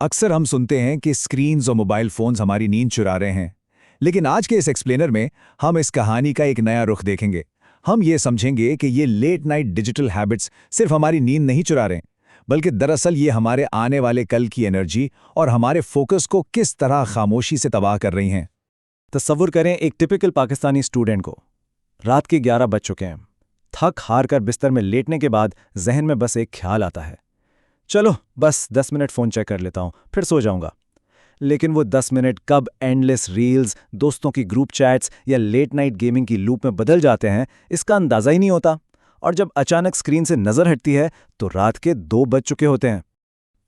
अक्सर हम सुनते हैं कि स्क्रीन्स और मोबाइल फोन्स हमारी नींद चुरा रहे हैं, लेकिन आज के इस एक्सप्लेनर में हम इस कहानी का एक नया रुख देखेंगे। हम ये समझेंगे कि ये लेट नाइट डिजिटल हैबिट्स सिर्फ हमारी नींद नहीं चुरा रहे हैं, बल्कि दरअसल ये हमारे आने वाले कल की एनर्जी और हमारे फोकस को किस तरह खामोशी से तबाह कर रही हैं। तसव्वुर करें एक टिपिकल पाकिस्तानी स्टूडेंट को। रात के 11 बज चुके हैं। थक हार कर बिस्तर में लेटने के बाद जहन में बस एक ख्याल आता है, चलो बस 10 मिनट फ़ोन चेक कर लेता हूँ, फिर सो जाऊँगा। लेकिन वो 10 मिनट कब एंडलेस रील्स, दोस्तों की ग्रुप चैट्स या लेट नाइट गेमिंग की लूप में बदल जाते हैं, इसका अंदाज़ा ही नहीं होता। और जब अचानक स्क्रीन से नज़र हटती है तो रात के 2 बज चुके होते हैं।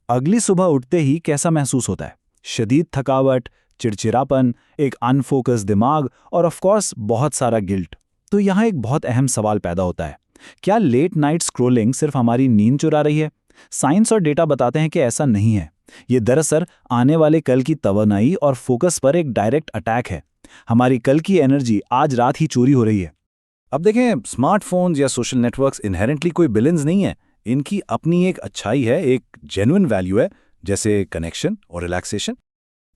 अगली सुबह उठते ही कैसा महसूस होता है? शदीद थकावट, चिड़चिड़ापन, एक अनफोकस दिमाग और ऑफ कोर्स बहुत सारा गिल्ट। तो यहाँ एक बहुत अहम सवाल पैदा होता है, क्या लेट नाइट स्क्रोलिंग सिर्फ हमारी नींद चुरा रही है? साइंस और डेटा बताते हैं कि ऐसा नहीं है। ये दरअसल आने वाले कल की तवानाई और फोकस पर एक डायरेक्ट अटैक है। हमारी कल की एनर्जी आज रात ही चोरी हो रही है। अब देखें, स्मार्टफोन्स या सोशल नेटवर्क्स इनहेरेंटली कोई विलेंस नहीं है। इनकी अपनी एक अच्छाई है, एक जेन्युइन वैल्यू है, जैसे कनेक्शन और रिलैक्सेशन।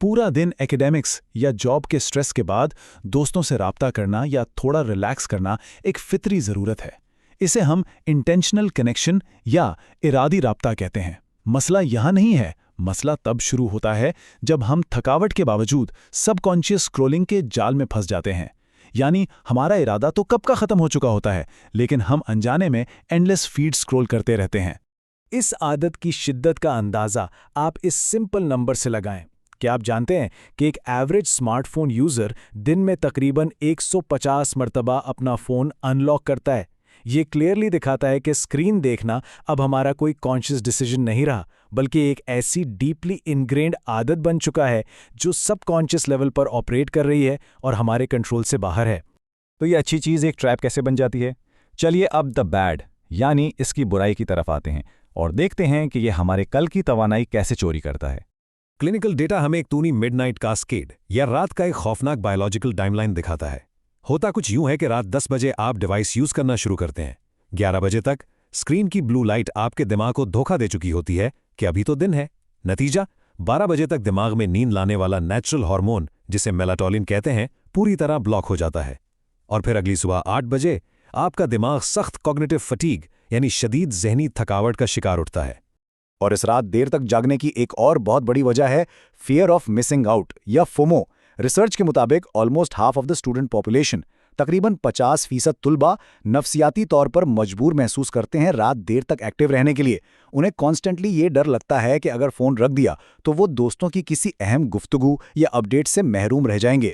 पूरा दिन एकेडेमिक्स या जॉब के स्ट्रेस के बाद दोस्तों से राब्ता करना या थोड़ा रिलैक्स करना एक फितरी ज़रूरत है। इसे हम इंटेंशनल कनेक्शन या इरादी राब्ता कहते हैं। मसला यहाँ नहीं है, मसला तब शुरू होता है जब हम थकावट के बावजूद सबकॉन्शियस स्क्रोलिंग के जाल में फंस जाते हैं। यानी हमारा इरादा तो कब का ख़त्म हो चुका होता है, लेकिन हम अनजाने में एंडलेस फीड स्क्रोल करते रहते हैं। इस आदत की शिद्दत का अंदाज़ा आप इस सिंपल नंबर से लगाएं। क्या आप जानते हैं कि एक एवरेज स्मार्टफोन यूज़र दिन में तकरीबन 150 मरतबा अपना फ़ोन अनलॉक करता है? ये क्लियरली दिखाता है कि स्क्रीन देखना अब हमारा कोई कॉन्शियस डिसीजन नहीं रहा, बल्कि एक ऐसी डीपली इनग्रेन्ड आदत बन चुका है जो सबकॉन्शियस लेवल पर ऑपरेट कर रही है और हमारे कंट्रोल से बाहर है। तो ये अच्छी चीज़ एक ट्रैप कैसे बन जाती है? चलिए अब द बैड यानी इसकी बुराई की तरफ आते हैं और देखते हैं कि ये हमारे कल की तवानाई कैसे चोरी करता है। क्लिनिकल डेटा हमें एक तूनी मिडनाइट कास्केड या रात का एक खौफनाक बायोलॉजिकल टाइमलाइन दिखाता है। होता कुछ यूं है कि रात 10 बजे आप डिवाइस यूज करना शुरू करते हैं। 11 बजे तक स्क्रीन की ब्लू लाइट आपके दिमाग को धोखा दे चुकी होती है कि अभी तो दिन है। नतीजा, 12 बजे तक दिमाग में नींद लाने वाला नेचुरल हार्मोन, जिसे मेलाटोनिन कहते हैं, पूरी तरह ब्लॉक हो जाता है। और फिर अगली सुबह 8 बजे आपका दिमाग सख्त कॉग्निटिव फटीग यानी शदीद जहनी थकावट का शिकार उठता है। और इस रात देर तक जागने की एक और बहुत बड़ी वजह है फियर ऑफ मिसिंग आउट या फोमो। रिसर्च के मुताबिक almost half of the student population, तकरीबन 50% तुलबा नफ्सियाती तौर पर मजबूर महसूस करते हैं रात देर तक एक्टिव रहने के लिए। उन्हें कॉन्स्टेंटली ये डर लगता है कि अगर फ़ोन रख दिया तो वो दोस्तों की किसी अहम गुफ्तगू या अपडेट से महरूम रह जाएंगे।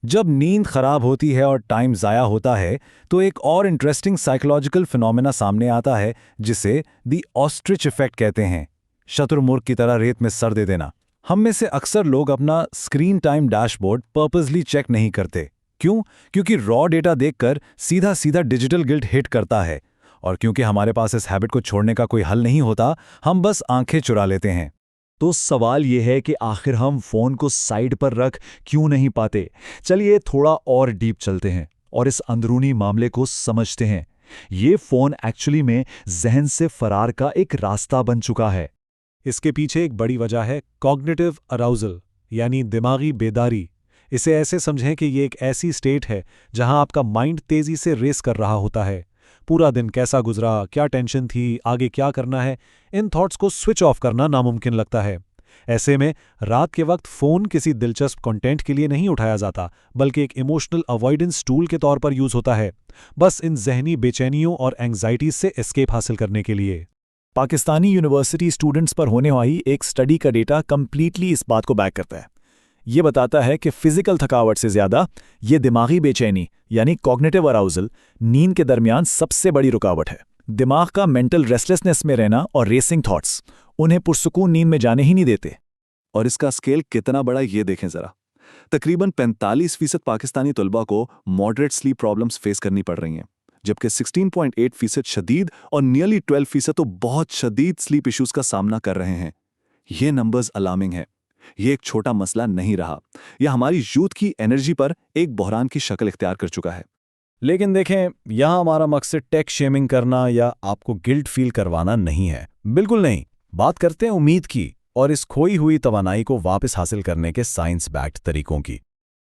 जब नींद खराब होती है और टाइम ज़ाया होता है तो एक और इंटरेस्टिंग साइकोलॉजिकल फिनोमेना सामने आता है, जिसे द ऑस्ट्रिच इफेक्ट कहते हैं। शतुरमुर्ग की तरह रेत में सर दे देना। हम में से अक्सर लोग अपना screen time dashboard purposely check नहीं करते। क्यों? क्योंकि रॉ डेटा देखकर सीधा सीधा डिजिटल गिल्ट हिट करता है, और क्योंकि हमारे पास इस हैबिट को छोड़ने का कोई हल नहीं होता, हम बस आंखें चुरा लेते हैं। तो सवाल यह है कि आखिर हम फ़ोन को साइड पर रख क्यों नहीं पाते? चलिए थोड़ा और डीप चलते हैं और इस अंदरूनी मामले को समझते हैं। ये फ़ोन एक्चुअली में जहन से फरार का एक रास्ता बन चुका है। इसके पीछे एक बड़ी वजह है कॉग्निटिव अराउजल यानी दिमागी बेदारी। इसे ऐसे समझें कि ये एक ऐसी स्टेट है जहां आपका माइंड तेजी से रेस कर रहा होता है। पूरा दिन कैसा गुजरा, क्या टेंशन थी, आगे क्या करना है, इन थॉट्स को स्विच ऑफ करना नामुमकिन लगता है। ऐसे में रात के वक्त फ़ोन किसी दिलचस्प कंटेंट के लिए नहीं उठाया जाता, बल्कि एक इमोशनल अवॉइडेंस टूल के तौर पर यूज़ होता है, बस इन जहनी बेचैनियों और एंग्जाइटीज से एस्केप हासिल करने के लिए। पाकिस्तानी यूनिवर्सिटी स्टूडेंट्स पर होने वाली एक स्टडी का डेटा कंप्लीटली इस बात को बैक करता है। ये बताता है कि फिजिकल थकावट से ज़्यादा ये दिमागी बेचैनी यानी कॉग्निटिव अराउजल नींद के दरमियान सबसे बड़ी रुकावट है। दिमाग का मेंटल रेस्टलेसनेस में रहना और रेसिंग थॉट्स उन्हें पुरसुकून नींद में जाने ही नहीं देते। और इसका स्केल कितना बड़ा ये देखें ज़रा। तकरीबन 45% पाकिस्तानी तलबा को मॉडरेट स्लीप प्रॉब्लम्स फेस करनी पड़ रही हैं, जबकि 16.8% शदीद और नियरली 12% तो बहुत शदीद स्लीप इश्यूज का सामना कर रहे हैं। ये नंबर्स अलार्मिंग है। ये एक छोटा मसला नहीं रहा, यह हमारी यूथ की एनर्जी पर एक बहरान की शक्ल इख्तियार कर चुका है। लेकिन देखें, यहाँ हमारा मकसद टेक शेमिंग करना या आपको गिल्ट फील करवाना नहीं है, बिल्कुल नहीं। बात करते हैं उम्मीद की। और इस खोई हुई तवानाई को वापस हासिल करने के साइंस बैक्ड तरीकों की।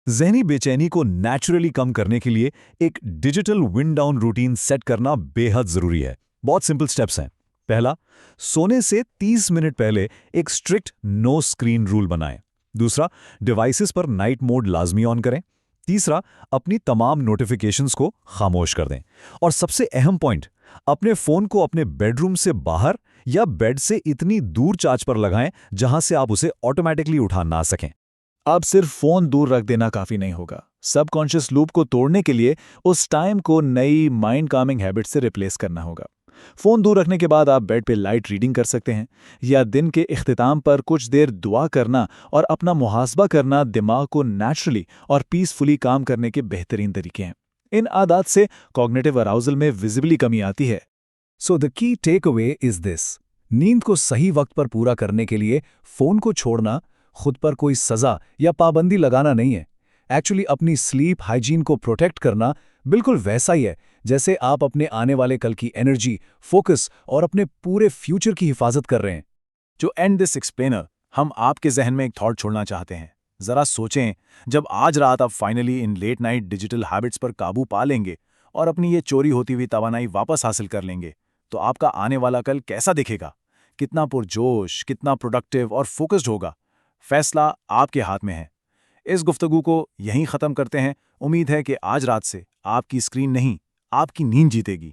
ज़हनी बेचैनी को नेचुरली कम करने के लिए एक digital wind down routine set करना बेहद ज़रूरी है। बहुत सिंपल स्टेप्स हैं। पहला, सोने से 30 मिनट पहले एक स्ट्रिक्ट नो स्क्रीन रूल बनाएं। दूसरा, डिवाइसेस पर नाइट मोड लाजमी ऑन करें। तीसरा, अपनी तमाम नोटिफिकेशंस को खामोश कर दें। और सबसे अहम पॉइंट, अपने फ़ोन को अपने बेडरूम से बाहर या बेड से इतनी दूर चार्ज पर लगाएं जहां से आप उसे ऑटोमेटिकली उठा ना सकें। अब सिर्फ फोन दूर रख देना काफी नहीं होगा। सबकॉन्शियस लूप को तोड़ने के लिए उस टाइम को नई माइंड कामिंग हैबिट से रिप्लेस करना होगा। फोन दूर रखने के बाद आप बेड पे लाइट रीडिंग कर सकते हैं, या दिन के इख्तिताम पर कुछ देर दुआ करना और अपना मुहासबा करना दिमाग को नेचुरली और पीसफुली काम करने के बेहतरीन तरीके हैं। इन आदत से कॉग्निटिव अराउजल में विजिबली कमी आती है। So the key takeaway is this: नींद को सही वक्त पर पूरा करने के लिए फोन को छोड़ना खुद पर कोई सजा या पाबंदी लगाना नहीं है। एक्चुअली अपनी स्लीप हाइजीन को प्रोटेक्ट करना बिल्कुल वैसा ही है जैसे आप अपने आने वाले कल की एनर्जी, फोकस और अपने पूरे फ्यूचर की हिफाजत कर रहे हैं। जो एंड दिस एक्सप्लेनर, हम आपके जहन में एक थॉट छोड़ना चाहते हैं। जरा सोचें, जब आज रात आप finally in late night digital habits पर काबू पा लेंगे और अपनी ये चोरी होती हुई तवानाई वापस हासिल कर लेंगे, तो आपका आने वाला कल कैसा दिखेगा? कितना पुरजोश, कितना प्रोडक्टिव और फोकस्ड होगा? फैसला आपके हाथ में है। इस गुफ्तगू को यहीं ख़त्म करते हैं। उम्मीद है कि आज रात से आपकी स्क्रीन नहीं, आपकी नींद जीतेगी।